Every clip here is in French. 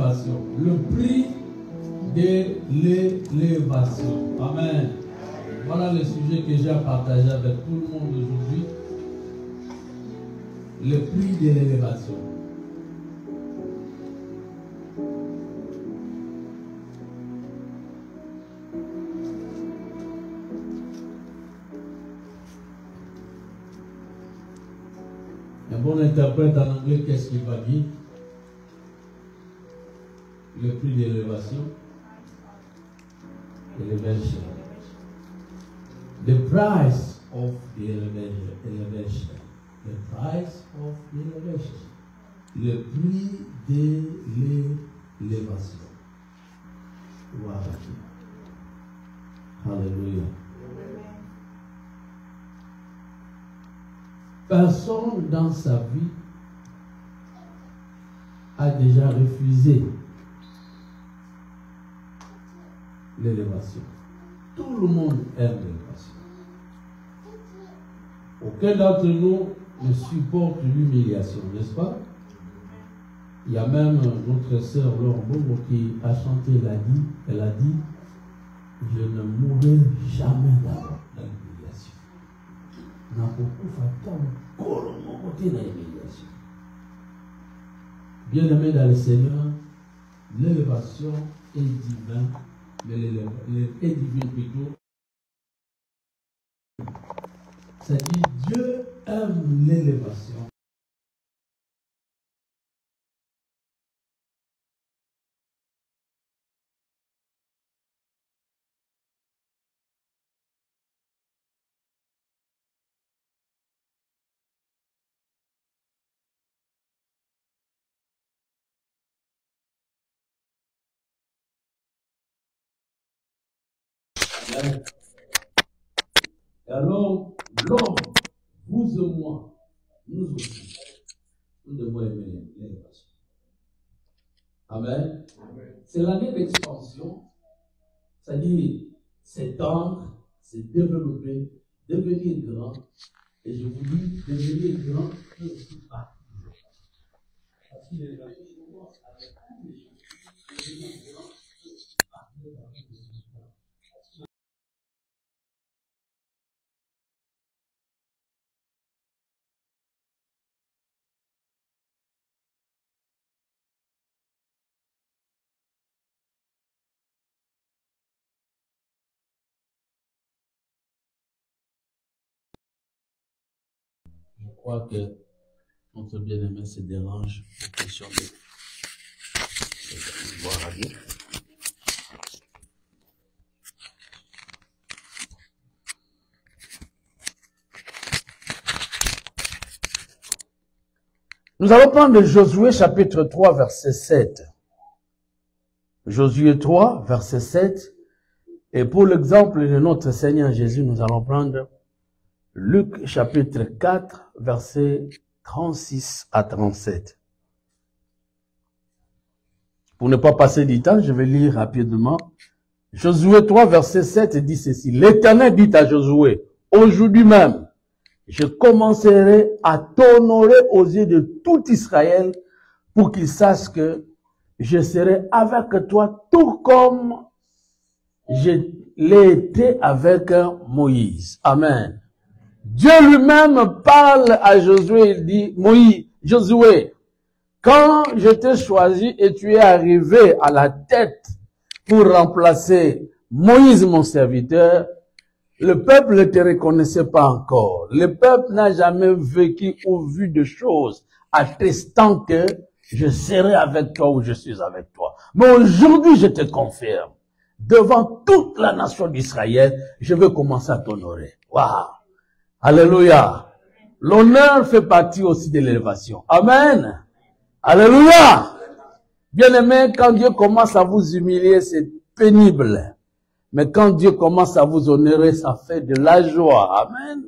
l'élévation. Le prix de l'élévation. Amen. Voilà le sujet que j'ai à partager avec tout le monde aujourd'hui. Le prix de l'élévation. Un bon interprète en anglais, qu'est-ce qu'il va dire? Le prix d'élévation. Elevation. The price of the elevation. The price of the elevation. Le prix de l'élévation. Wow. Alléluia. Personne dans sa vie a déjà refusé l'élévation. Tout le monde aime l'élévation. Aucun d'entre nous ne supporte l'humiliation, n'est-ce pas? Il y a même notre sœur Laure Bobo qui a chanté, elle a dit, je ne mourrai jamais d'abord dans l'humiliation. N'a beaucoup fait l'humiliation. Bien aimé dans le Seigneur, l'élévation est divine, mais est divine plutôt. C'est-à-dire Dieu aime l'élévation. Et alors, l'homme, vous et moi, nous aussi, nous devons aimer l'élévation. Amen. C'est l'année d'expansion, c'est-à-dire s'étendre, se développer, devenir grand. Et je vous dis, devenir grand, je ne suis pas. Parce que l'élévation commence avec un des choses. Devenir grand, je ne suis pas. Je crois que notre bien-aimé se dérange pour question de voir la vie. Nous allons prendre Josué chapitre 3 verset 7. Josué 3 verset 7. Et pour l'exemple de notre Seigneur Jésus, nous allons prendre Luc chapitre 4 verset 36 à 37. Pour ne pas passer du temps, je vais lire rapidement. Josué 3 verset 7 dit ceci. L'Éternel dit à Josué, aujourd'hui même, je commencerai à t'honorer aux yeux de tout Israël pour qu'ils sachent que je serai avec toi tout comme je l'ai été avec Moïse. Amen. Dieu lui-même parle à Josué, il dit, Moïse, Josué, quand je t'ai choisi et tu es arrivé à la tête pour remplacer Moïse mon serviteur, le peuple ne te reconnaissait pas encore. Le peuple n'a jamais vécu ou vu de choses attestant que je serai avec toi ou je suis avec toi. Mais aujourd'hui, je te confirme, devant toute la nation d'Israël, je veux commencer à t'honorer. Waouh! Alléluia. L'honneur fait partie aussi de l'élévation. Amen. Alléluia. Bien-aimé, quand Dieu commence à vous humilier, c'est pénible. Mais quand Dieu commence à vous honorer, ça fait de la joie. Amen.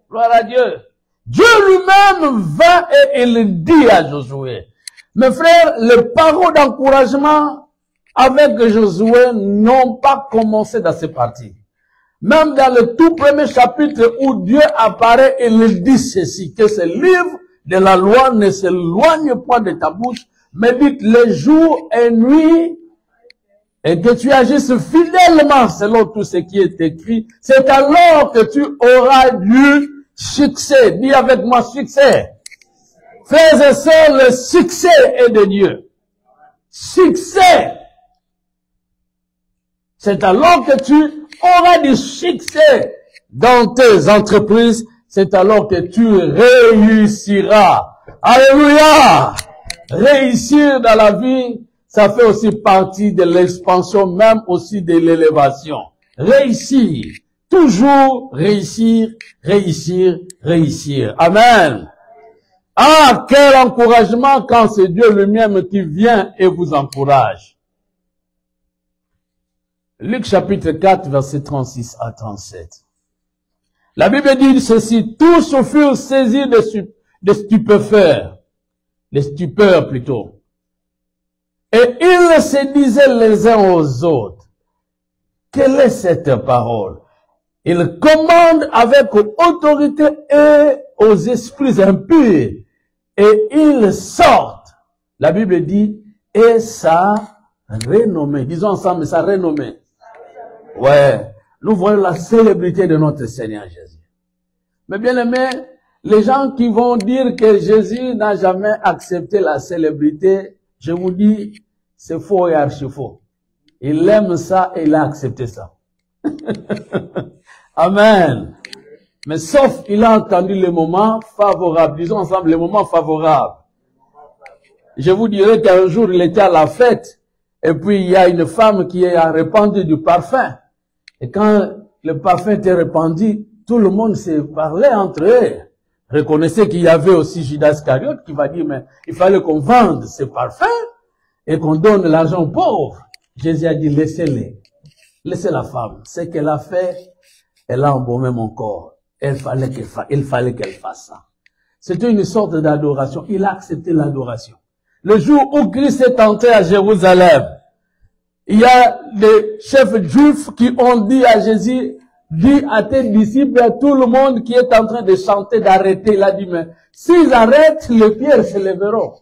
Gloire à Dieu. Dieu lui-même va et il dit à Josué. Mes frères, les paroles d'encouragement avec Josué n'ont pas commencé dans ces parties. Même dans le tout premier chapitre où Dieu apparaît, il dit ceci, que ce livre de la loi ne s'éloigne pas de ta bouche, médite les jours et nuits, et que tu agisses fidèlement selon tout ce qui est écrit, c'est alors que tu auras du succès. Dis avec moi succès. Frères et sœurs, le succès est de Dieu. Succès. C'est alors que tu auras du succès dans tes entreprises. C'est alors que tu réussiras. Alléluia. Réussir dans la vie, ça fait aussi partie de l'expansion, même aussi de l'élévation. Réussir. Toujours réussir, réussir, réussir. Amen. Ah, quel encouragement quand c'est Dieu lui-même qui vient et vous encourage. Luc chapitre 4, verset 36 à 37. La Bible dit ceci, tous furent saisis de stupéfaire, les stupeurs plutôt. Et ils se disaient les uns aux autres, quelle est cette parole? Ils commandent avec autorité et aux esprits impurs, et ils sortent. La Bible dit, et sa renommée. Disons ensemble, sa renommée. Ouais. Nous voyons la célébrité de notre Seigneur Jésus. Mais bien aimé, les gens qui vont dire que Jésus n'a jamais accepté la célébrité, je vous dis, c'est faux et archi faux. Il aime ça et il a accepté ça. Amen. Mais sauf, il a entendu les moments favorables. Disons ensemble, les moments favorables. Je vous dirais qu'un jour, il était à la fête, et puis il y a une femme qui a répandu du parfum. Et quand le parfum était répandu, tout le monde s'est parlé entre eux. Reconnaissez qu'il y avait aussi Judas Iscariote qui va dire, mais il fallait qu'on vende ces parfums et qu'on donne l'argent aux pauvres. Jésus a dit, laissez-les. Laissez la femme. Ce qu'elle a fait, elle a embaumé mon corps. Il fallait qu'elle fasse ça. C'était une sorte d'adoration. Il a accepté l'adoration. Le jour où Christ est entré à Jérusalem, il y a des chefs juifs qui ont dit à Jésus, dis à tes disciples, à tout le monde qui est en train de chanter, d'arrêter. Il a dit, mais s'ils arrêtent, les pierres se lèveront.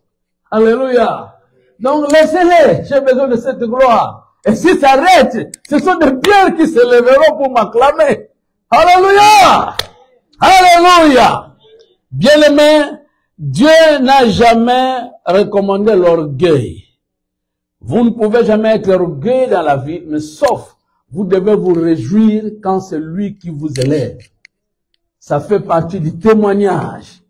Alléluia. Donc laissez-les, j'ai besoin de cette gloire. Et s'ils s'arrêtent, ce sont des pierres qui se lèveront pour m'acclamer. Alléluia. Alléluia. Bien-aimé, Dieu n'a jamais recommandé l'orgueil. Vous ne pouvez jamais être orgueilleux dans la vie, mais sauf, vous devez vous réjouir quand c'est lui qui vous élève. Ça fait partie du témoignage.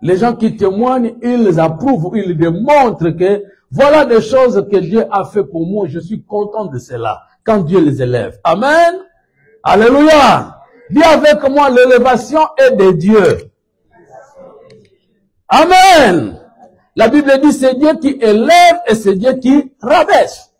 Les gens qui témoignent, ils approuvent, ils démontrent que voilà des choses que Dieu a fait pour moi. Je suis content de cela quand Dieu les élève. Amen. Alléluia. Dis avec moi, l'élévation est de Dieu. Amen. La Bible dit c'est Dieu qui élève et c'est Dieu qui rabaisse.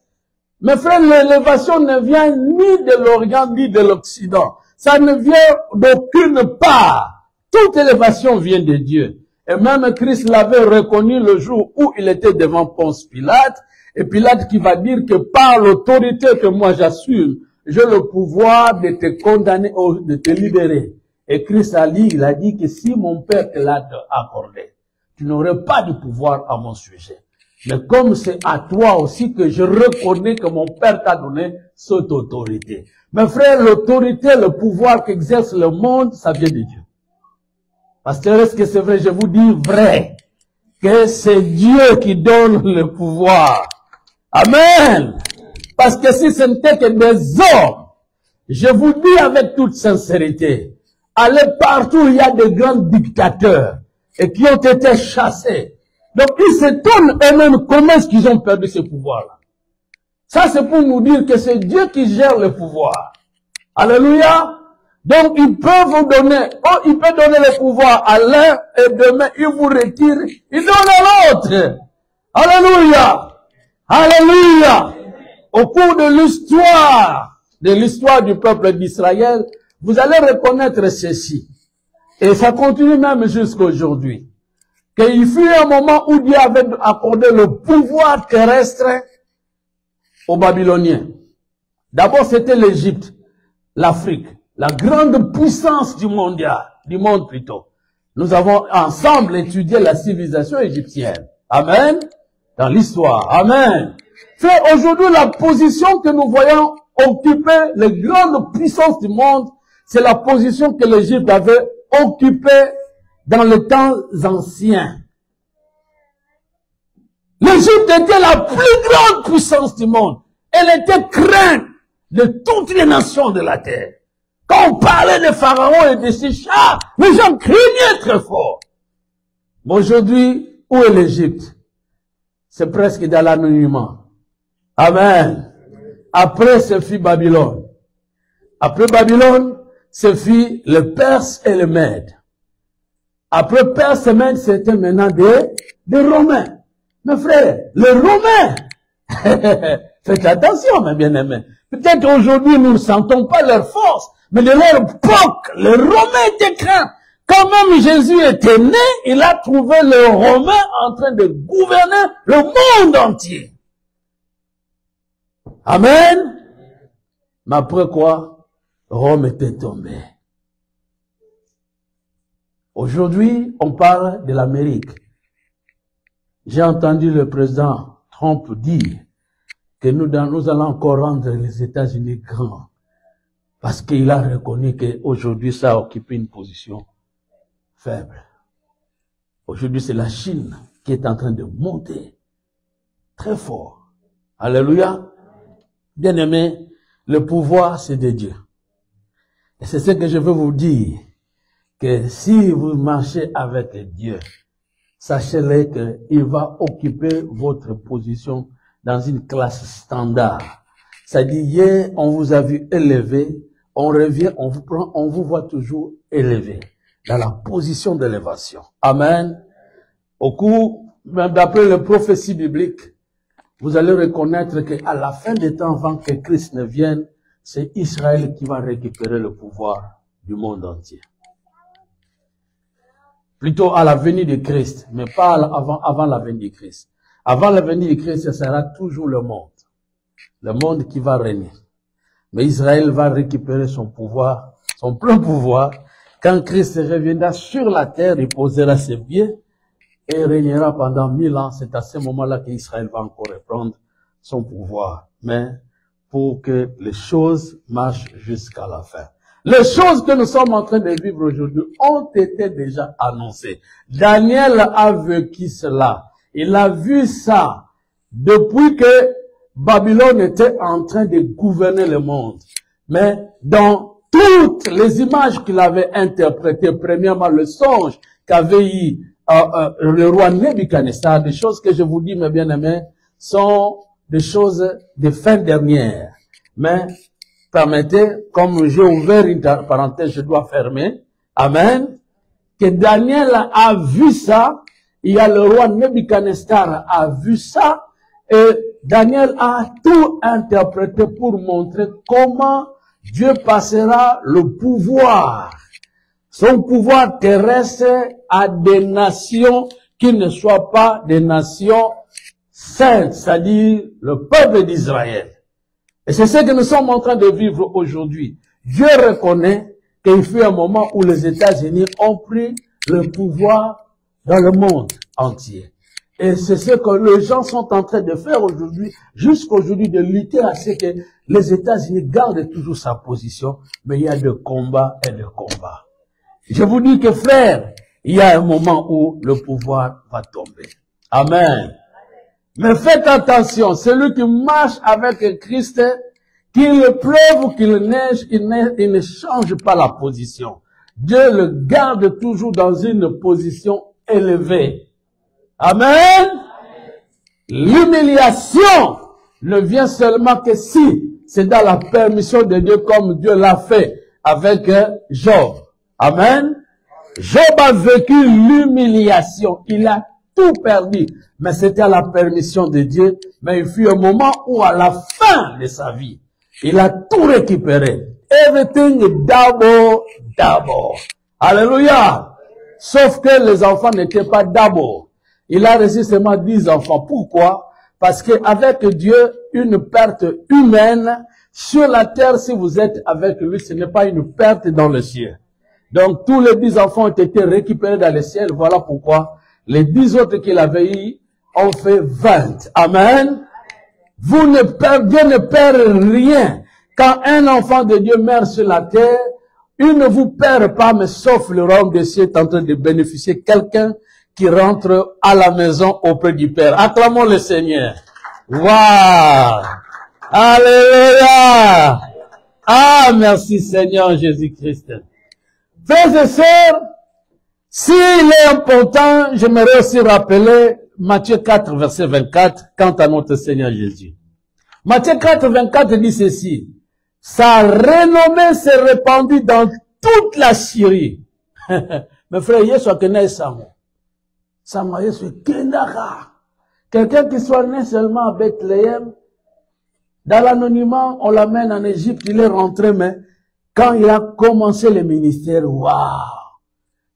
Mes frères, l'élévation ne vient ni de l'Orient ni de l'Occident. Ça ne vient d'aucune part. Toute élévation vient de Dieu. Et même Christ l'avait reconnu le jour où il était devant Ponce Pilate. Et Pilate qui va dire que par l'autorité que moi j'assume, j'ai le pouvoir de te condamner ou de te libérer. Et Christ il a dit que si mon Père te l'a accordé, tu n'aurais pas de pouvoir à mon sujet. Mais comme c'est à toi aussi que je reconnais que mon Père t'a donné cette autorité. Mes frères, l'autorité, le pouvoir qu'exerce le monde, ça vient de Dieu. Pasteur, est-ce que c'est vrai? Je vous dis vrai. Que c'est Dieu qui donne le pouvoir. Amen. Parce que si ce n'était que des hommes, je vous dis avec toute sincérité, allez partout où il y a des grands dictateurs et qui ont été chassés. Donc ils s'étonnent eux-mêmes comment est-ce qu'ils ont perdu ce pouvoir-là. Ça c'est pour nous dire que c'est Dieu qui gère le pouvoir. Alléluia. Donc il peut vous donner, il peut donner le pouvoir à l'un et demain il vous retire, il donne à l'autre. Alléluia. Alléluia. Au cours de l'histoire du peuple d'Israël, vous allez reconnaître ceci. Et ça continue même jusqu'à aujourd'hui. Qu'il fut un moment où Dieu avait accordé le pouvoir terrestre aux Babyloniens. D'abord, c'était l'Égypte, l'Afrique, la grande puissance du monde plutôt. Nous avons ensemble étudié la civilisation égyptienne. Amen. dans l'histoire. Amen. Frère, aujourd'hui, la position que nous voyons occuper les grandes puissances du monde, c'est la position que l'Égypte avait occupée dans les temps anciens. L'Égypte était la plus grande puissance du monde. Elle était crainte de toutes les nations de la terre. Quand on parlait de Pharaon et de ses chars, les gens craignaient très fort. Mais aujourd'hui, où est l'Égypte? C'est presque dans l'anonymat. Amen. Après, ce fut Babylone. Après Babylone, ce fut le Perse et le Mède. Après Perse et Mède, c'était maintenant des Romains. Mes frères, les Romains, faites attention, mes bien-aimés. Peut-être aujourd'hui, nous ne sentons pas leur force, mais de leur époque, les Romains étaient craints. Quand même Jésus était né, il a trouvé les Romains en train de gouverner le monde entier. Amen. Mais après quoi, Rome était tombée. Aujourd'hui, on parle de l'Amérique. J'ai entendu le président Trump dire que nous allons encore rendre les États-Unis grands. Parce qu'il a reconnu qu'aujourd'hui, ça a occupé une position faible. Aujourd'hui, c'est la Chine qui est en train de monter très fort. Alléluia. Bien-aimés, le pouvoir, c'est de Dieu. Et c'est ce que je veux vous dire, que si vous marchez avec Dieu, sachez-le qu'il va occuper votre position dans une classe standard. C'est-à-dire, hier, on vous a vu élevé, on revient, on vous prend, on vous voit toujours élevé, dans la position d'élévation. Amen. Au cours, d'après les prophéties bibliques, vous allez reconnaître qu'à la fin des temps, avant que Christ ne vienne, c'est Israël qui va récupérer le pouvoir du monde entier. Plutôt à la venue de Christ, mais pas avant la venue de Christ. Avant la venue de Christ, ce sera toujours le monde qui va régner. Mais Israël va récupérer son pouvoir, son plein pouvoir. Quand Christ reviendra sur la terre, il posera ses pieds et régnera pendant 1000 ans. C'est à ce moment-là qu'Israël va encore reprendre son pouvoir. Mais pour que les choses marchent jusqu'à la fin. Les choses que nous sommes en train de vivre aujourd'hui ont été déjà annoncées. Daniel a vécu cela. Il a vu ça depuis que Babylone était en train de gouverner le monde. Mais dans toutes les images qu'il avait interprétées, premièrement le songe qu'avait eu le roi Nebuchadnezzar, des choses que je vous dis, mes bien-aimés, sont des choses de fin dernière. Mais permettez, comme j'ai ouvert une parenthèse, je dois fermer. Amen. Que Daniel a vu ça. Il y a le roi Nebuchadnezzar a vu ça. Et Daniel a tout interprété pour montrer comment Dieu passera le pouvoir, son pouvoir terrestre, à des nations qui ne soient pas des nations saintes, c'est-à-dire le peuple d'Israël. Et c'est ce que nous sommes en train de vivre aujourd'hui. Dieu reconnaît qu'il fut un moment où les États-Unis ont pris le pouvoir dans le monde entier. Et c'est ce que les gens sont en train de faire aujourd'hui, jusqu'aujourd'hui, de lutter à ce que les États-Unis gardent toujours sa position, mais il y a de combats et de combats. Je vous dis que frère, il y a un moment où le pouvoir va tomber. Amen. Mais faites attention, celui qui marche avec Christ, qu'il pleuve ou qu'il neige, il ne change pas la position. Dieu le garde toujours dans une position élevée. Amen. L'humiliation ne vient seulement que si c'est dans la permission de Dieu, comme Dieu l'a fait avec Job. Amen. Job a vécu l'humiliation. Il a tout perdu. Mais c'était à la permission de Dieu. Mais il fut un moment où à la fin de sa vie, il a tout récupéré. Everything double. Alléluia. Sauf que les enfants n'étaient pas double. Il a reçu seulement 10 enfants. Pourquoi? Parce qu'avec Dieu, une perte humaine sur la terre, si vous êtes avec lui, ce n'est pas une perte dans le ciel. Donc, tous les 10 enfants ont été récupérés dans le ciel. Voilà pourquoi les 10 autres qu'il avait eu on fait 20. Amen. Dieu ne perd rien. Quand un enfant de Dieu meurt sur la terre, il ne vous perd pas, mais sauf le royaume des cieux est en train de bénéficier quelqu'un qui rentre à la maison auprès du Père. Acclamons le Seigneur. Waouh! Alléluia! Ah, merci Seigneur Jésus-Christ. Frères et sœurs, s'il est important, j'aimerais aussi rappeler Matthieu 4, verset 24, quant à notre Seigneur Jésus. Matthieu 4, 24 dit ceci. Sa renommée s'est répandue dans toute la Syrie. Mes frères, Yesu a connu Samo. Samo Yesu Kendara. Quelqu'un qui soit né seulement à Bethléem, dans l'anonymat, on l'amène en Égypte, il est rentré, mais quand il a commencé le ministère, waouh!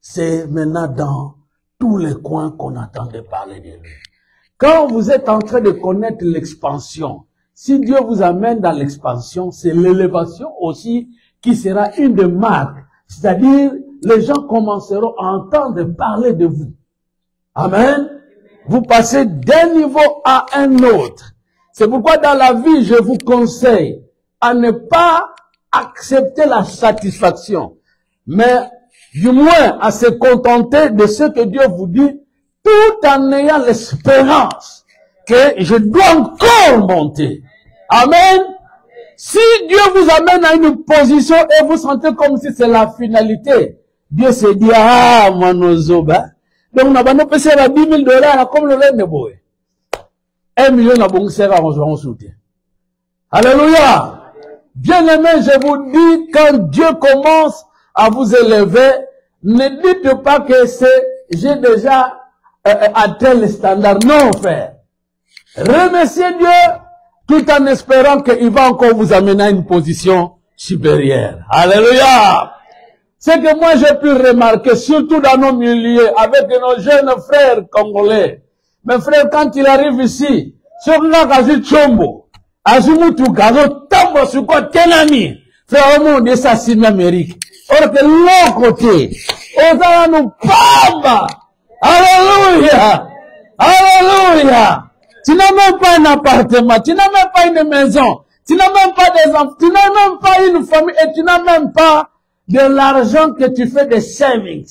C'est maintenant dans tous les coins qu'on entendait parler de lui. Quand vous êtes en train de connaître l'expansion, si Dieu vous amène dans l'expansion, c'est l'élévation aussi qui sera une des marques. C'est-à-dire, les gens commenceront à entendre parler de vous. Amen. Vous passez d'un niveau à un autre. C'est pourquoi dans la vie, je vous conseille à ne pas accepter la satisfaction, mais du moins à se contenter de ce que Dieu vous dit, tout en ayant l'espérance que je dois encore monter. Amen. Si Dieu vous amène à une position et vous sentez comme si c'est la finalité, Dieu se dit, ah, manozoba. Donc, on a pas fait à 10 000 $, comme le reste de boy. 1 million n'a bon sera en soutien. Alléluia. Bien-aimé, je vous dis, quand Dieu commence à vous élever, ne dites pas que j'ai déjà atteint le standard. Non, frère. Remerciez Dieu tout en espérant qu'il va encore vous amener à une position supérieure. Alléluia. C'est que moi j'ai pu remarquer, surtout dans nos milieux, avec nos jeunes frères congolais. Mes frères, quand il arrive ici, sur la Kazi Chombo, Azimutu Gazo, Tambo Suko Tenami, frère, au monde, ça c'est l'Amérique. Or que l'autre côté, on nous Pamba. Alléluia. Alléluia. Tu n'as même pas un appartement, tu n'as même pas une maison, tu n'as même pas des enfants, tu n'as même pas une famille et tu n'as même pas de l'argent que tu fais des savings.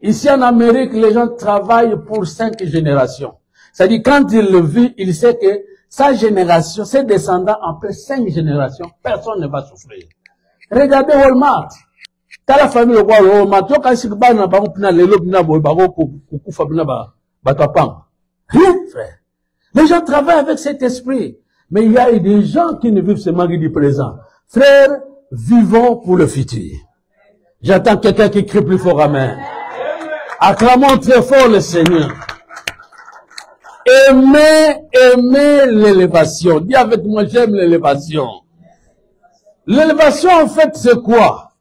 Ici en Amérique, les gens travaillent pour 5 générations. C'est-à-dire, quand il le vit, il sait que sa génération, ses descendants, après 5 générations, personne ne va souffrir. Regardez Walmart. T'as la famille de Walmart. Tu as dit que rien, frère. Les gens travaillent avec cet esprit. Mais il y a des gens qui ne vivent seulement du présent. Frère, vivons pour le futur. J'attends quelqu'un qui crie plus fort amen. Acclamons très fort le Seigneur. Aimez l'élévation. Dis avec moi, j'aime l'élévation. L'élévation, en fait, c'est quoi?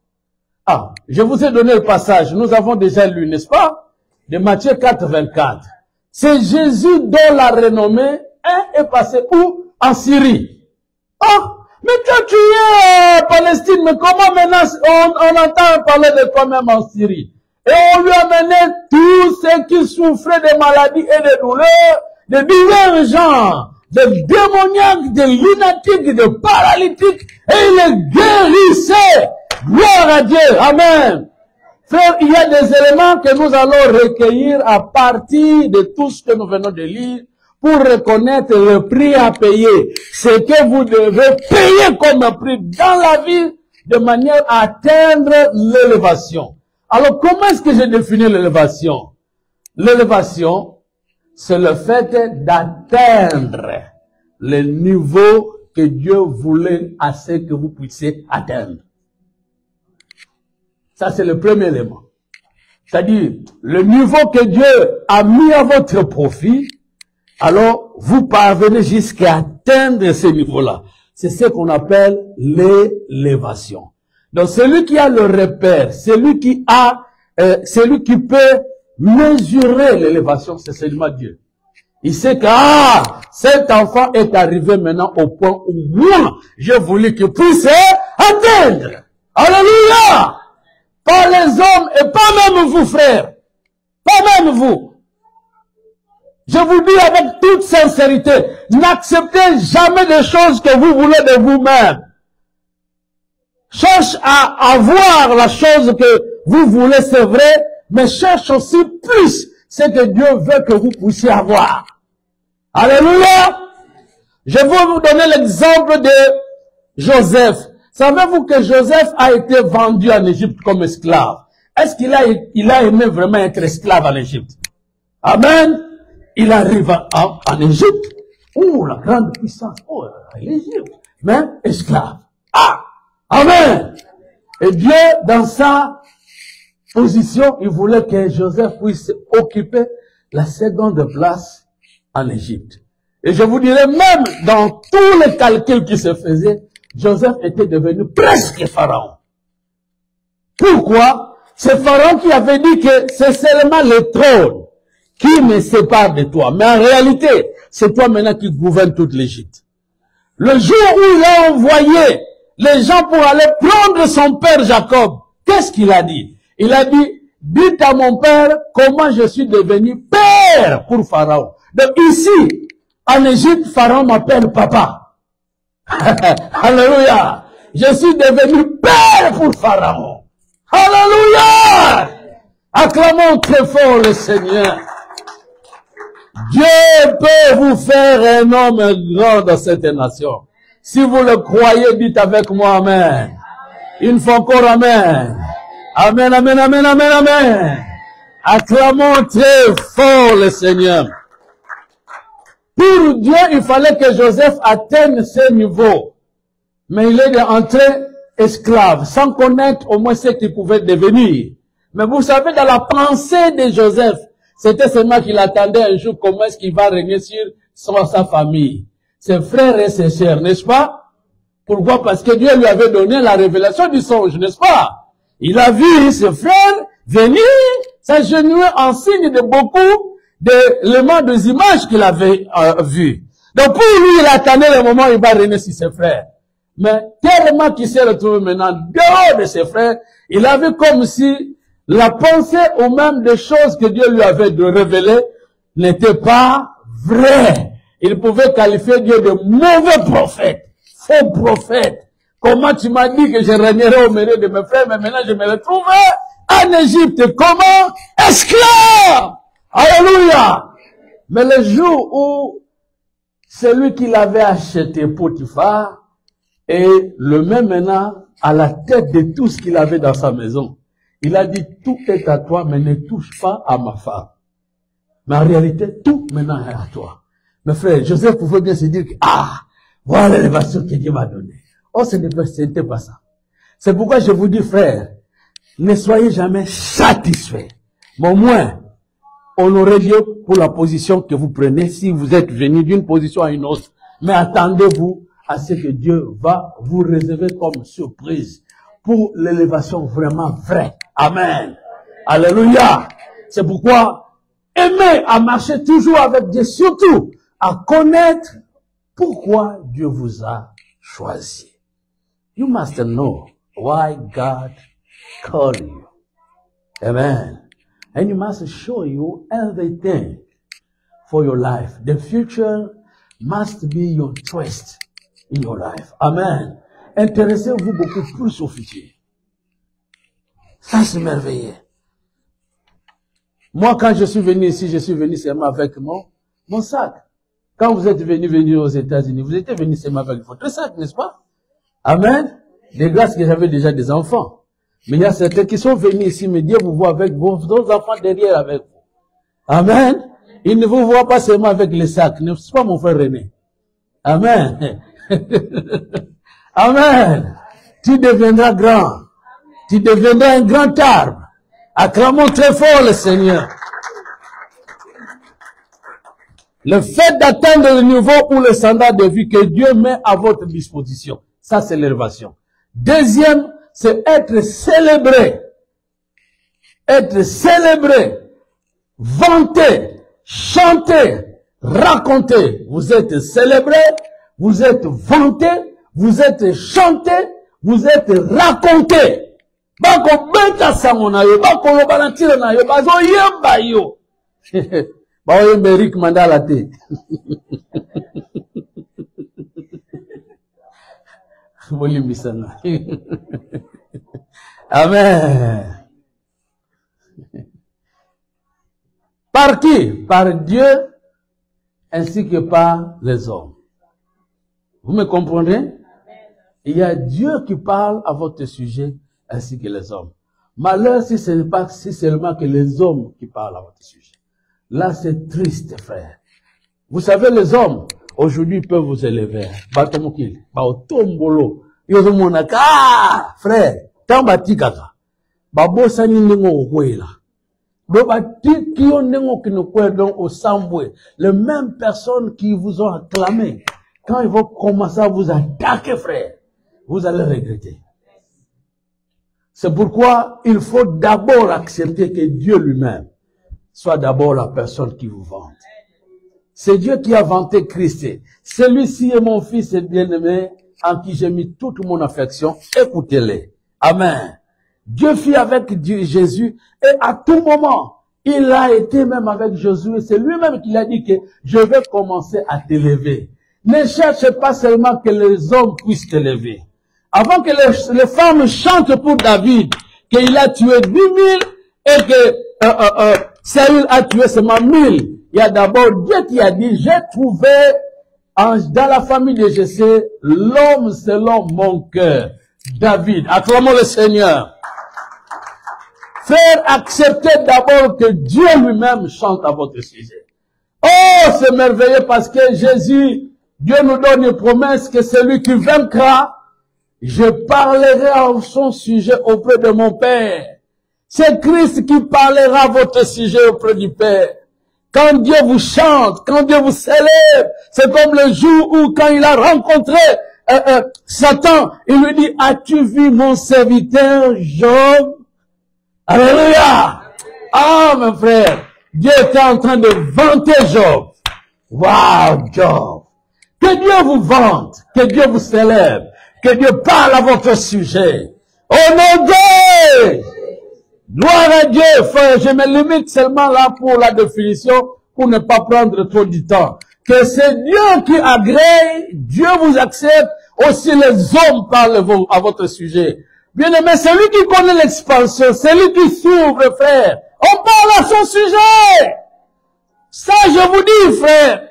Ah, je vous ai donné le passage. Nous avons déjà lu, n'est-ce pas? De Matthieu 4, 24. C'est Jésus dont la renommée est passée où? En Syrie. Ah! Mais quand tu es en Palestine, mais comment maintenant on entend parler de toi-même en Syrie? Et on lui a amené tous ceux qui souffraient de maladies et de douleurs, de divers genres, de démoniaques, de lunatiques, de paralytiques, et il les guérissait. Gloire à Dieu. Amen. Frère, il y a des éléments que nous allons recueillir à partir de tout ce que nous venons de lire, pour reconnaître le prix à payer, ce que vous devez payer comme prix dans la vie de manière à atteindre l'élévation. Alors, comment est-ce que j'ai défini l'élévation? L'élévation, c'est le fait d'atteindre le niveau que Dieu voulait assez que vous puissiez atteindre. Ça, c'est le premier élément. C'est-à-dire, le niveau que Dieu a mis à votre profit, alors, vous parvenez jusqu'à atteindre ce niveau-là. C'est ce qu'on appelle l'élévation. Donc, celui qui a le repère, celui qui peut mesurer l'élévation, c'est seulement Dieu. Il sait que, cet enfant est arrivé maintenant au point où moi, j'ai voulu qu'il puisse atteindre. Alléluia! Pas les hommes et pas même vous, frères. Pas même vous. Je vous dis avec toute sincérité, n'acceptez jamais des choses que vous voulez de vous-même. Cherche à avoir la chose que vous voulez, c'est vrai, mais cherche aussi plus ce que Dieu veut que vous puissiez avoir. Alléluia! Je vais vous donner l'exemple de Joseph. Savez-vous que Joseph a été vendu en Égypte comme esclave? Est-ce qu'il a aimé vraiment être esclave en Égypte? Amen. Il arrive en Égypte. Oh, la grande puissance. Oh, l'Égypte. Mais esclave. Ah! Amen. Et Dieu, dans sa position, il voulait que Joseph puisse occuper la seconde place en Égypte. Et je vous dirais, même dans tous les calculs qui se faisaient, Joseph était devenu presque pharaon. Pourquoi? C'est Pharaon qui avait dit que c'est seulement le trône qui me sépare de toi. Mais en réalité, c'est toi maintenant qui gouvernes toute l'Égypte. Le jour où il a envoyé les gens pour aller prendre son père Jacob, qu'est-ce qu'il a dit? Il a dit, dites à mon père comment je suis devenu père pour Pharaon. Donc ici, en Égypte, Pharaon m'appelle papa. Alléluia. Je suis devenu père pour Pharaon. Alléluia! Acclamons très fort le Seigneur. Dieu peut vous faire un homme grand dans cette nation. Si vous le croyez, dites avec moi Amen. Une fois encore Amen. Amen, Amen, Amen, Amen, Amen. Acclamons très fort le Seigneur. Pour Dieu, il fallait que Joseph atteigne ce niveau. Mais il est entré esclave, sans connaître au moins ce qu'il pouvait devenir. Mais vous savez, dans la pensée de Joseph, c'était seulement qu'il attendait un jour comment est-ce qu'il va régner sur sa famille, ses frères et ses sœurs, n'est-ce pas? Pourquoi? Parce que Dieu lui avait donné la révélation du songe, n'est-ce pas? Il a vu ses frères venir s'agenouiller en signe de beaucoup d'éléments, des images qu'il avait vues. Donc pour lui, il attendait le moment où il va régner sur ses frères. Mais tellement qu'il s'est retrouvé maintenant dehors de ses frères, il a vu comme si la pensée ou même des choses que Dieu lui avait révélées n'était pas vraie. Il pouvait qualifier Dieu de mauvais prophète, faux prophète. Comment tu m'as dit que je régnerais au milieu de mes frères, mais maintenant je me retrouve en Égypte. Comment? Esclave! Alléluia! Mais le jour où celui qui l'avait acheté, Potiphar, et le même maintenant à la tête de tout ce qu'il avait dans sa maison, il a dit, tout est à toi, mais ne touche pas à ma femme. Mais en réalité, tout maintenant est à toi. Mes frères, Joseph pouvait bien se dire que, ah, voilà l'élévation que Dieu m'a donnée. Oh, ce n'était pas ça. C'est pourquoi je vous dis, frères, ne soyez jamais satisfaits. Mais au moins, honorez Dieu pour la position que vous prenez si vous êtes venu d'une position à une autre. Mais attendez-vous à ce que Dieu va vous réserver comme surprise pour l'élévation vraiment vraie. Amen. Alléluia. C'est pourquoi aimez à marcher toujours avec Dieu, surtout à connaître pourquoi Dieu vous a choisi. You must know why God called you. Amen. And you must show you everything for your life. The future must be your trust in your life. Amen. Intéressez-vous beaucoup plus au futur. Ça, c'est merveilleux. Moi, quand je suis venu ici, je suis venu seulement avec mon sac. Quand vous êtes venu aux États-Unis, vous étiez venu seulement avec votre sac, n'est-ce pas? Amen. De grâce que j'avais déjà des enfants. Mais il y a certains qui sont venus ici, mais Dieu vous voit avec vos enfants derrière avec vous. Amen. Il ne vous voit pas seulement avec les sacs, n'est-ce pas, mon frère René? Amen. Amen. Tu deviendras grand. Tu deviendras un grand arbre. Acclamons très fort le Seigneur. Le fait d'atteindre le niveau ou le standard de vie que Dieu met à votre disposition, ça c'est l'élévation. Deuxième, c'est être célébré. Être célébré, vanté, chanté, raconté. Vous êtes célébré, vous êtes vanté, vous êtes chanté, vous êtes raconté. Bako beta sango na yo, bako lo balantire na yo, bazo yemba yo. Bah, oui, Méric manda la tête. Amen. Par qui? Par Dieu ainsi que par les hommes. Vous me comprenez? Il y a Dieu qui parle à votre sujet ainsi que les hommes. Malheur si ce n'est pas si seulement que les hommes qui parlent à votre sujet. Là, c'est triste, frère. Vous savez, les hommes, aujourd'hui, peuvent vous élever. Batomokil, baotombolo, yozomonaka, frère, tambati kaka. Babosani nengo kwela. Les mêmes personnes qui vous ont acclamé, quand ils vont commencer à vous attaquer, frère, vous allez regretter. C'est pourquoi il faut d'abord accepter que Dieu lui-même soit d'abord la personne qui vous vante. C'est Dieu qui a vanté Christ. Celui-ci est mon fils bien-aimé, en qui j'ai mis toute mon affection. Écoutez-les. Amen. Dieu fit avec Jésus, et à tout moment, il a été même avec Josué. C'est lui-même qui a dit que je vais commencer à t'élever. Ne cherche pas seulement que les hommes puissent t'élever. Avant que les femmes chantent pour David, qu'il a tué 10 000 et que Saül a tué seulement 1000. Il y a d'abord Dieu qui a dit, j'ai trouvé dans la famille de Jessé l'homme selon mon cœur, David. Acclamons le Seigneur. Faire accepter d'abord que Dieu lui-même chante à votre sujet. Oh, c'est merveilleux parce que Jésus, Dieu nous donne une promesse que celui qui vaincra, je parlerai à son sujet auprès de mon Père. C'est Christ qui parlera à votre sujet auprès du Père. Quand Dieu vous chante, quand Dieu vous célèbre, c'est comme le jour où quand il a rencontré Satan, il lui dit, as-tu vu mon serviteur Job? Alléluia! Ah, mon frère, Dieu était en train de vanter Job. Waouh, Job! Que Dieu vous vante, que Dieu vous célèbre, que Dieu parle à votre sujet. Au nom de Dieu! Gloire à Dieu, frère, je me limite seulement là pour la définition, pour ne pas prendre trop du temps. Que c'est Dieu qui agrée, Dieu vous accepte, aussi les hommes parlent à votre sujet. Bien aimé, celui qui connaît l'expansion, celui qui s'ouvre, frère, on parle à son sujet. Ça, je vous dis, frère.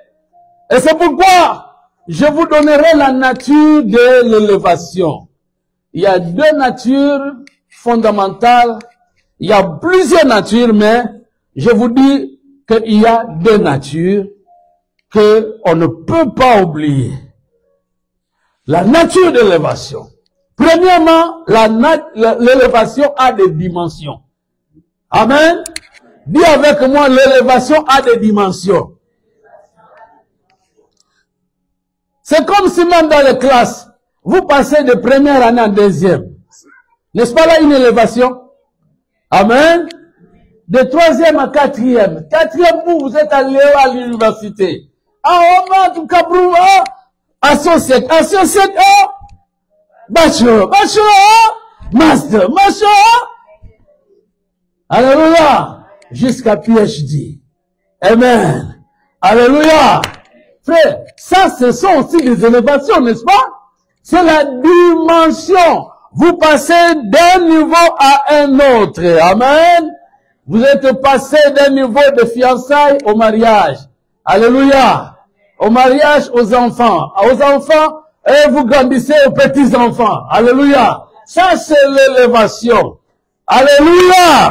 Et c'est pourquoi je vous donnerai la nature de l'élévation. Il y a deux natures fondamentales. Il y a plusieurs natures, mais je vous dis qu'il y a deux natures qu'on ne peut pas oublier. La nature de l'élévation. Premièrement, l'élévation a des dimensions. Amen. Dis avec moi, l'élévation a des dimensions. C'est comme si même dans les classes, vous passez de première année en deuxième. N'est-ce pas là une élévation? Amen. De troisième à quatrième. Quatrième, vous êtes allé à l'université. Ah, on tout Cabrou, associé, bachelor, master, alléluia, jusqu'à PhD. Amen. Alléluia. Frère, ça, ce sont aussi des élévations, n'est-ce pas? C'est la dimension. Vous passez d'un niveau à un autre. Amen. Vous êtes passé d'un niveau de fiançailles au mariage. Alléluia. Au mariage, aux enfants. Aux enfants, et vous grandissez aux petits-enfants. Alléluia. Ça, c'est l'élévation. Alléluia.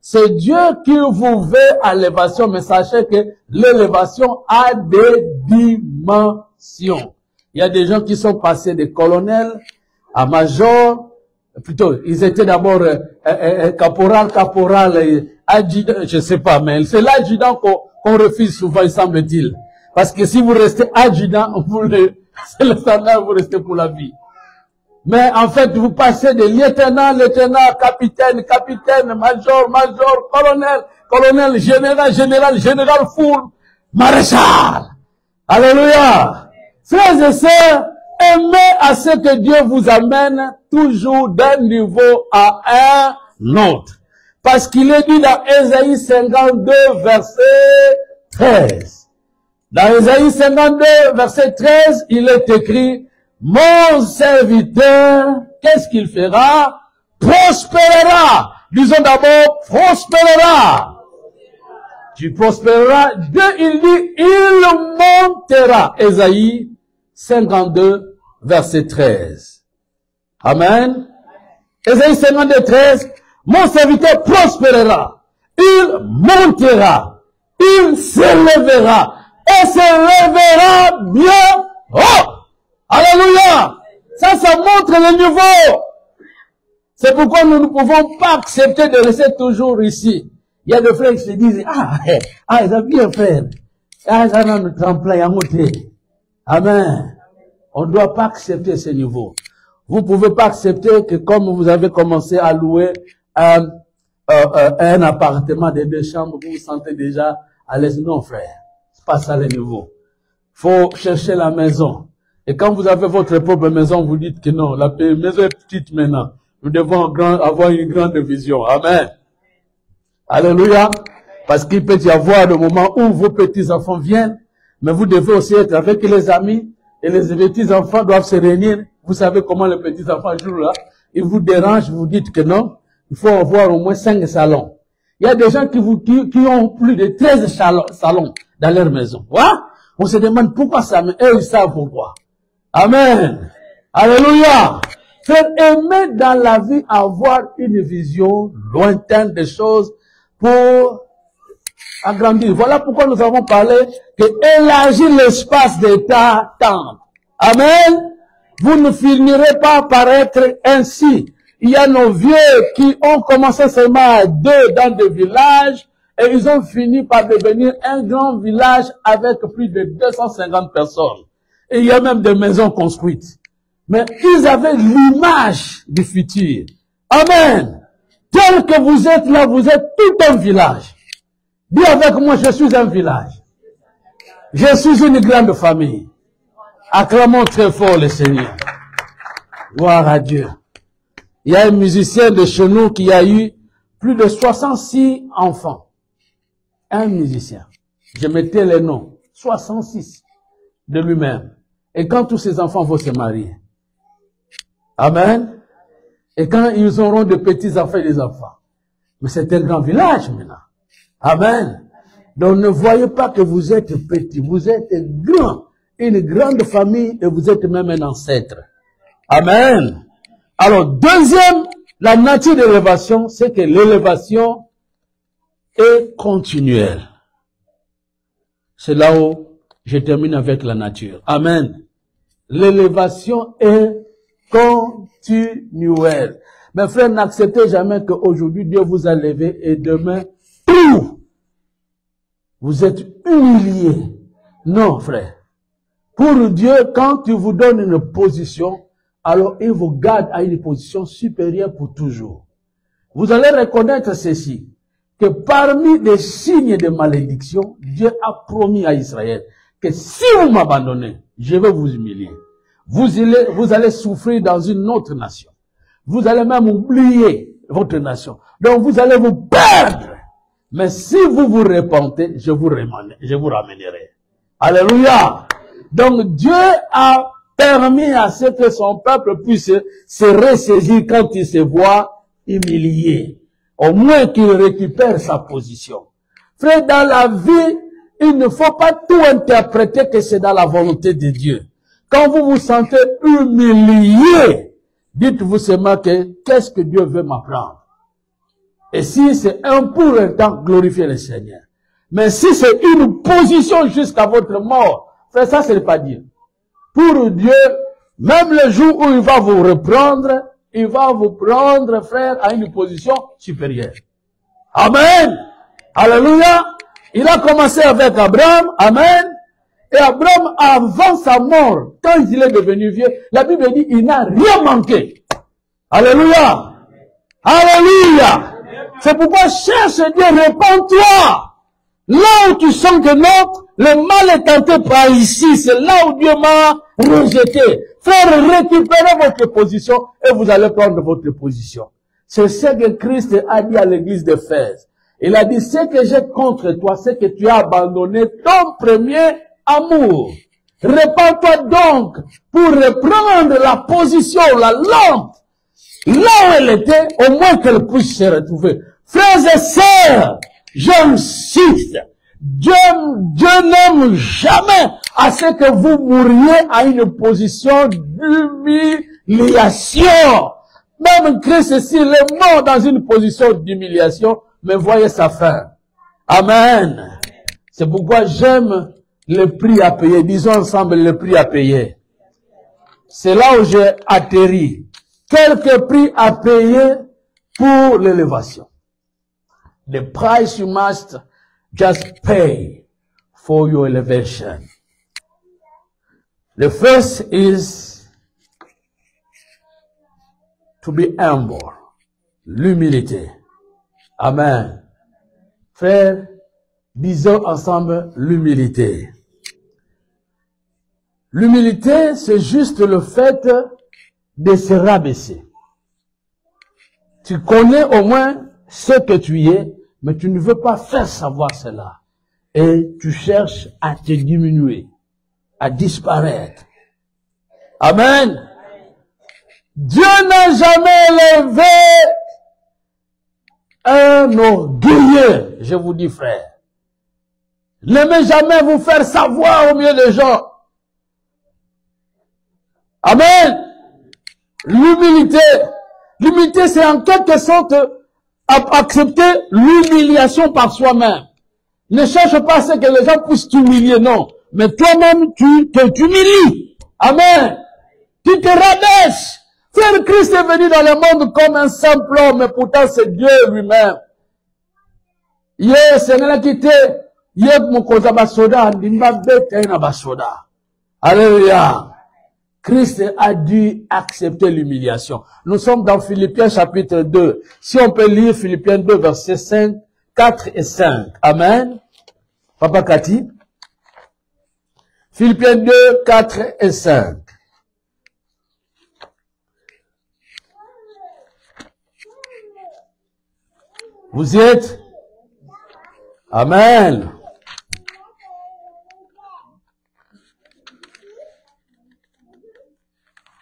C'est Dieu qui vous veut à l'élévation, mais sachez que l'élévation a des dimensions. Il y a des gens qui sont passés de colonel à major, plutôt, ils étaient d'abord caporal, adjudant, je sais pas, mais c'est l'adjudant qu'on refuse souvent, il semble-t-il. Parce que si vous restez adjudant, c'est le standard, vous restez pour la vie. Mais en fait, vous passez de lieutenant, capitaine, major, colonel, général, foule, maréchal. Alléluia. Frères et sœurs, aimez à ce que Dieu vous amène toujours d'un niveau à un autre. Parce qu'il est dit dans Ésaïe 52, verset 13. Dans Isaïe 52, verset 13, il est écrit, mon serviteur, qu'est-ce qu'il fera? Prospérera. Disons d'abord, prospérera. Tu prospéreras. Deux, il dit, il montera. Isaïe 52, verset 13. Amen. Isaïe 52, 13. Mon serviteur prospérera. Il montera. Il s'élèvera. Et s'élèvera bien. Oh! Alléluia! Ça montre le niveau. C'est pourquoi nous ne pouvons pas accepter de rester toujours ici. Il y a des frères qui se disent, ils ont bien fait. Ça n'a notre tremplin à monter. Amen. On ne doit pas accepter ce niveau. Vous ne pouvez pas accepter que comme vous avez commencé à louer un appartement de 2 chambres, vous vous sentez déjà à l'aise. Non, frère. C'est pas ça le niveau. Faut chercher la maison. Et quand vous avez votre propre maison, vous dites que non, la maison est petite maintenant. Nous devons avoir une grande vision. Amen. Alléluia. Parce qu'il peut y avoir le moment où vos petits-enfants viennent, mais vous devez aussi être avec les amis, et les petits-enfants doivent se réunir. Vous savez comment les petits-enfants jouent là. Ils vous dérangent, vous dites que non. Il faut avoir au moins 5 salons. Il y a des gens qui ont plus de 13 salons dans leur maison. Voilà. On se demande pourquoi ça, mais eux, ils savent pourquoi. Amen. Alléluia. Faire aimer dans la vie avoir une vision lointaine des choses pour agrandir. Voilà pourquoi nous avons parlé que élargir l'espace de ta tente. Amen. Vous ne finirez pas par être ainsi. Il y a nos vieux qui ont commencé seulement à 2 dans des villages et ils ont fini par devenir un grand village avec plus de 250 personnes. Et il y a même des maisons construites. Mais ils avaient l'image du futur. Amen. Tel que vous êtes là, vous êtes tout un village. Dis avec moi, je suis un village. Je suis une grande famille. Acclamons très fort le Seigneur. Gloire à Dieu. Il y a un musicien de chez nous qui a eu plus de 66 enfants. Un musicien. Je mettais les noms. 66 de lui-même. Et quand tous ces enfants vont se marier. Amen. Et quand ils auront de petits-enfants et des enfants. Mais c'est un grand village maintenant. Amen. Donc ne voyez pas que vous êtes petit. Vous êtes grand. Une grande famille et vous êtes même un ancêtre. Amen. Alors, deuxième, la nature de l'élévation, c'est que l'élévation est continuelle. C'est là où je termine avec la nature. Amen. L'élévation est continuelle. Mes frères, n'acceptez jamais qu'aujourd'hui Dieu vous a levé et demain, vous êtes humilié. Non, frère. Pour Dieu, quand il vous donne une position, alors il vous garde à une position supérieure pour toujours. Vous allez reconnaître ceci, que parmi les signes de malédiction, Dieu a promis à Israël que si vous m'abandonnez, je vais vous humilier. Vous allez souffrir dans une autre nation. Vous allez même oublier votre nation. Donc vous allez vous perdre. Mais si vous vous repentez, je vous ramènerai. Alléluia. Donc Dieu a permis à ce que son peuple puisse se ressaisir quand il se voit humilié. Au moins qu'il récupère sa position. Frère, dans la vie, il ne faut pas tout interpréter que c'est dans la volonté de Dieu. Quand vous vous sentez humilié, dites-vous seulement que qu'est-ce que Dieu veut m'apprendre. Et si c'est un pour un temps, glorifiez le Seigneur. Mais si c'est une position jusqu'à votre mort, frère, ça c'est pas Dieu. Pour Dieu, même le jour où il va vous reprendre, il va vous prendre, frère, à une position supérieure. Amen. Alléluia. Il a commencé avec Abraham. Amen. Et Abraham, avant sa mort, quand il est devenu vieux, la Bible dit, il n'a rien manqué. Alléluia. Alléluia. C'est pourquoi cherche Dieu, répands-toi. Là où tu sens que non, le mal est tenté par ici, c'est là où Dieu m'a rejeté. Frère, récupérez votre position et vous allez prendre votre position. C'est ce que Christ a dit à l'église d'Éphèse. Il a dit, ce que j'ai contre toi, c'est que tu as abandonné ton premier amour. Répands-toi donc pour reprendre la position, la lampe, là où elle était, au moins qu'elle puisse se retrouver. Frères et sœurs, j'insiste, Dieu n'aime jamais à ce que vous mouriez à une position d'humiliation. Même Christ ici, il est mort dans une position d'humiliation, mais voyez sa fin. Amen. C'est pourquoi j'aime le prix à payer. Disons ensemble le prix à payer. C'est là où j'ai atterri. Quelques prix à payer pour l'élévation. The price you must just pay for your elevation. The first is to be humble. L'humilité. Amen. Frères, disons ensemble l'humilité. L'humilité, c'est juste le fait de se rabaisser. Tu connais au moins ce que tu es, mais tu ne veux pas faire savoir cela. Et tu cherches à te diminuer, à disparaître. Amen. Dieu n'a jamais élevé un orgueilleux, je vous dis frère. N'aimez jamais vous faire savoir au milieu des gens. Amen. L'humilité. L'humilité, c'est en quelque sorte accepter l'humiliation par soi-même. Ne cherche pas à ce que les gens puissent t'humilier, non. Mais toi-même, tu t'humilies. Amen. Tu te rabaisses. Frère, Christ est venu dans le monde comme un simple homme, mais pourtant c'est Dieu lui-même. Yes, c'est là qui était. Yep, mon koza basoda, nimba bete na basoda. Alléluia. Christ a dû accepter l'humiliation. Nous sommes dans Philippiens chapitre 2. Si on peut lire Philippiens 2, versets 5, 4 et 5. Amen. Papa Cathy. Philippiens 2, 4 et 5. Vous y êtes? Amen.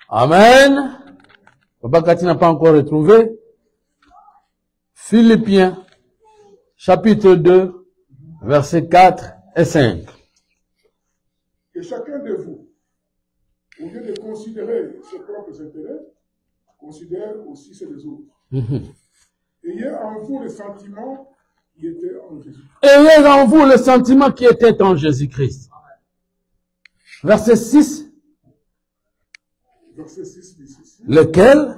Amen. Papa Cathy n'a pas encore retrouvé. Philippiens, chapitre 2, versets 4 et 5. Et chacun de vous, au lieu de considérer ses propres intérêts, considère aussi ceux des autres. Ayez en vous le sentiment qui était en Jésus. Ayez en vous le sentiment qui était en Jésus-Christ. Verset 6. Verset 6 dit ceci. Lequel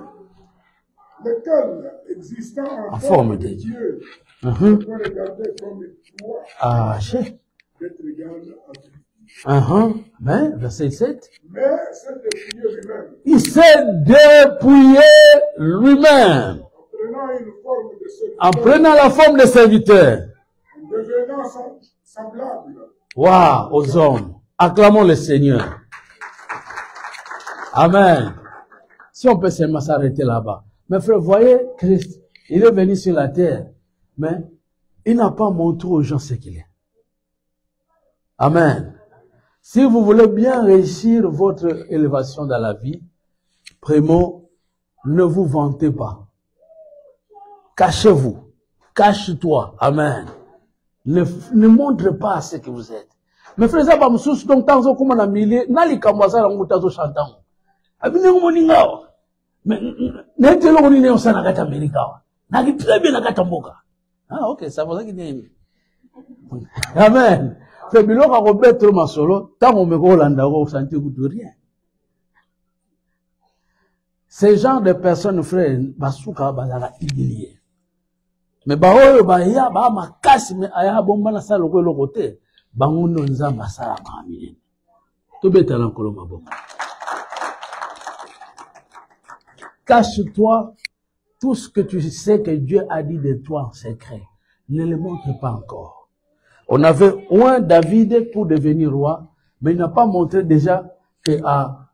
existant en forme de Dieu. Doit regarder comme toi d'être égal à Dieu. Mais, verset 7. Mais s'est dépouillé lui-même. Il s'est dépouillé lui-même. En prenant la forme de serviteur. En devenant semblable. Waouh, aux hommes. Acclamons le Seigneur. Amen. Si on peut seulement s'arrêter là-bas. Mais frère, voyez, Christ, il est venu sur la terre, mais il n'a pas montré aux gens ce qu'il est. Amen. Si vous voulez bien réussir votre élévation dans la vie, primo, ne vous vantez pas. Cachez-vous. Cache-toi. Amen. Ne montre pas ce que vous êtes. Mais frère, ça va me soucier donc tant comme on a mis nali kamwaza la mutazo chantant. Abine ngomoninga. Mais n'était là on est au Sanagata America. Nagi très bien nakata mboka. Ah OK, ça va ça qui dit. Amen. Fait biloko a Roberto Masolo, tant on me Rolanda au santé goûte rien. Ces gens de personnes frère basuka bazala humilié. Mais baoyo ba ya ba makasi me aya bomba na sala ko lokote bangundo nzamba sala kamile. To beta na koloma boka. Cache-toi tout ce que tu sais que Dieu a dit de toi en secret. Ne le montre pas encore. On avait oint David pour devenir roi, mais il n'a pas montré déjà que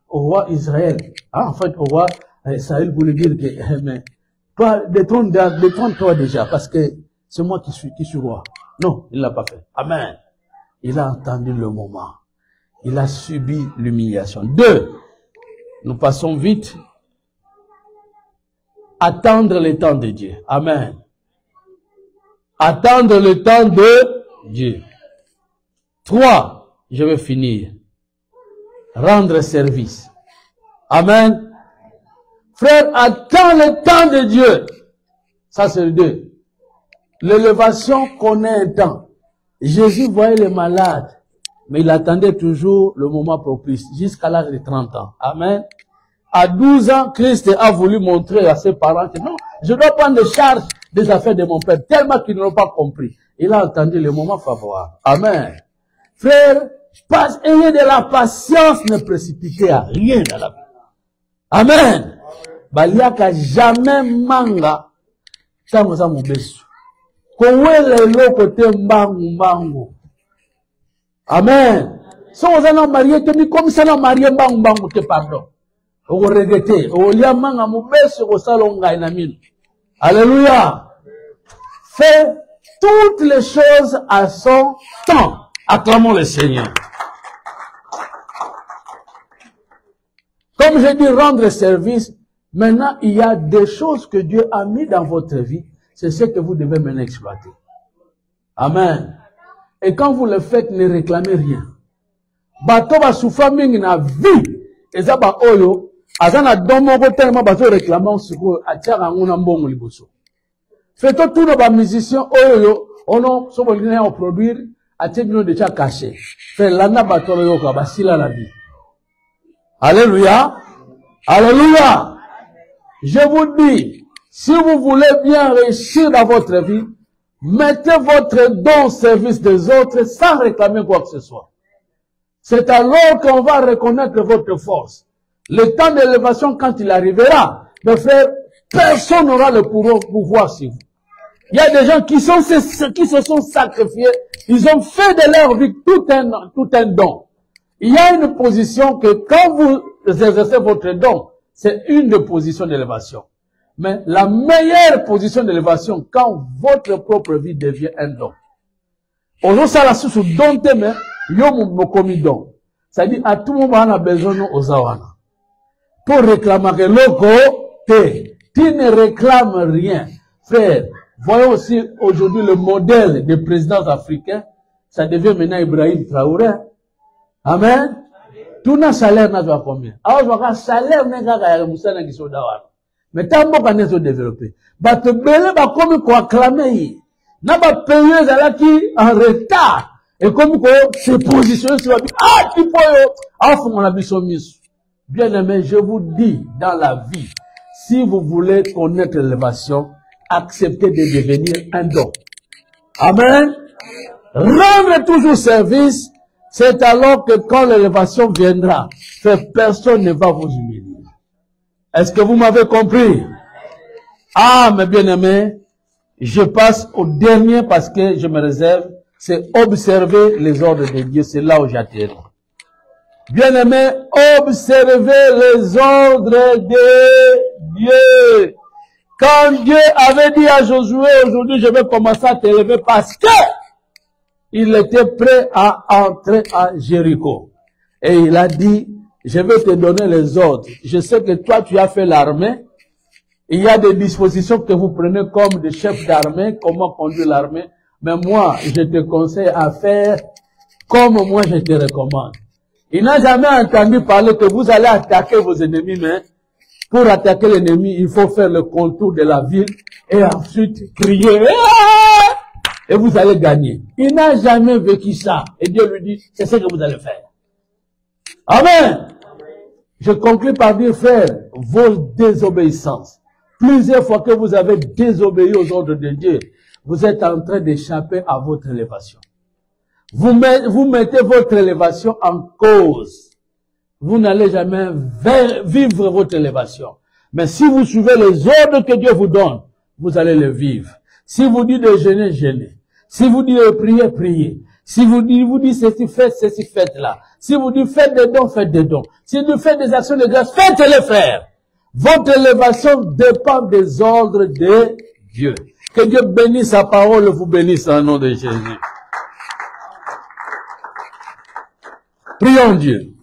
au roi Israël, en fait au roi Israël voulait dire que mais toi détrône-toi déjà parce que c'est moi qui suis roi. Non, il ne l'a pas fait. Amen. Il a entendu le moment. Il a subi l'humiliation. 2, nous passons vite. Attendre le temps de Dieu. Amen. Attendre le temps de Dieu. 3, je vais finir. Rendre service. Amen. Frère, attends le temps de Dieu. Ça, c'est le 2. L'élévation connaît un temps. Jésus voyait les malades, mais il attendait toujours le moment propice, jusqu'à l'âge de 30 ans. Amen. À 12 ans, Christ a voulu montrer à ses parents que non, je dois prendre charge des affaires de mon Père, tellement qu'ils n'ont pas compris. Il a attendu le moment favorable. Amen. Frère, ayez de la patience, ne précipitez à rien dans la vie. Amen. Baliaka jamais manga. Ça vous a mon besu. Kowele lo côté mbangu. Amen. Si vous avez marié, comme ça, vous marié mbangu, pardon. Vous regrettez. Vous liez manga mon besu au salon gainamine. Alléluia. Fais toutes les choses à son temps. Acclamons le Seigneur. Comme je dis, rendre service, maintenant, il y a des choses que Dieu a mis dans votre vie. C'est ce que vous devez maintenant exploiter. Amen. Et quand vous le faites, ne réclamez rien. Bato ba souffrir mingi na vie. Eza ba oyo, azana domo ko tellement bato réclamant suko atiaka nguna mbongo liboso. Faites tout nos musiciens oyo, ono so bolina o produire atebino de cha caché. Fait lana bato yo ka basila la vie. Alléluia. Alléluia. Je vous dis, si vous voulez bien réussir dans votre vie, mettez votre don au service des autres sans réclamer quoi que ce soit. C'est alors qu'on va reconnaître votre force. Le temps d'élévation, quand il arrivera, mes frères, personne n'aura le pouvoir sur vous. Il y a des gens qui se sont sacrifiés, ils ont fait de leur vie tout un don. Il y a une position que quand vous exercez votre don, c'est une des positions d'élévation. Mais la meilleure position d'élévation, quand votre propre vie devient un don. Aujourd'hui, ça la sous don mais yo mo komi don. C'est-à-dire, à tout moment, on a besoin de ozawana. Pour réclamer logo, tu ne réclames rien. Frère, voyons aussi aujourd'hui le modèle des présidents africains. Ça devient maintenant Ibrahim Traoré. Amen. Tout na salaire n'a pas combien. Alors, je salaire n'a pas moussana qui sont d'avoir. Mais tant qu'on a développé. Bah, te belé, bah, comme quoi acclamer. N'a pas payé, là, qui, en retard. Et comme quoi, se positionner sur la vie. Ah, tu peux, on a mis. Bien aimé, je vous dis, dans la vie, si vous voulez connaître l'élévation, acceptez de devenir un don. Amen. Rendre toujours service. C'est alors que quand l'élévation viendra, personne ne va vous humilier. Est-ce que vous m'avez compris? Ah, mes bien-aimés, je passe au dernier parce que je me réserve, c'est observer les ordres de Dieu. C'est là où j'atterris. Bien-aimés, observez les ordres de Dieu. Quand Dieu avait dit à Josué, aujourd'hui je vais commencer à t'élever parce que il était prêt à entrer à Jéricho. Et il a dit, je vais te donner les ordres. Je sais que toi, tu as fait l'armée. Il y a des dispositions que vous prenez comme des chefs d'armée, comment conduire l'armée. Mais moi, je te conseille à faire comme moi je te recommande. Il n'a jamais entendu parler que vous allez attaquer vos ennemis, mais pour attaquer l'ennemi, il faut faire le contour de la ville et ensuite crier. Et vous allez gagner. Il n'a jamais vécu ça. Et Dieu lui dit, c'est ce que vous allez faire. Amen. Je conclue par dire, frère, vos désobéissances. Plusieurs fois que vous avez désobéi aux ordres de Dieu, vous êtes en train d'échapper à votre élévation. Vous mettez votre élévation en cause. Vous n'allez jamais vivre votre élévation. Mais si vous suivez les ordres que Dieu vous donne, vous allez les vivre. Si vous dites de jeûner, jeûnez. Si vous dites de prier, priez. Si vous dites ceci, faites là. Si vous dites faites des dons, faites des dons. Si vous faites des actions de grâce, faites-les faire. Votre élévation dépend des ordres de Dieu. Que Dieu bénisse sa parole, vous bénisse au nom de Jésus. Prions Dieu.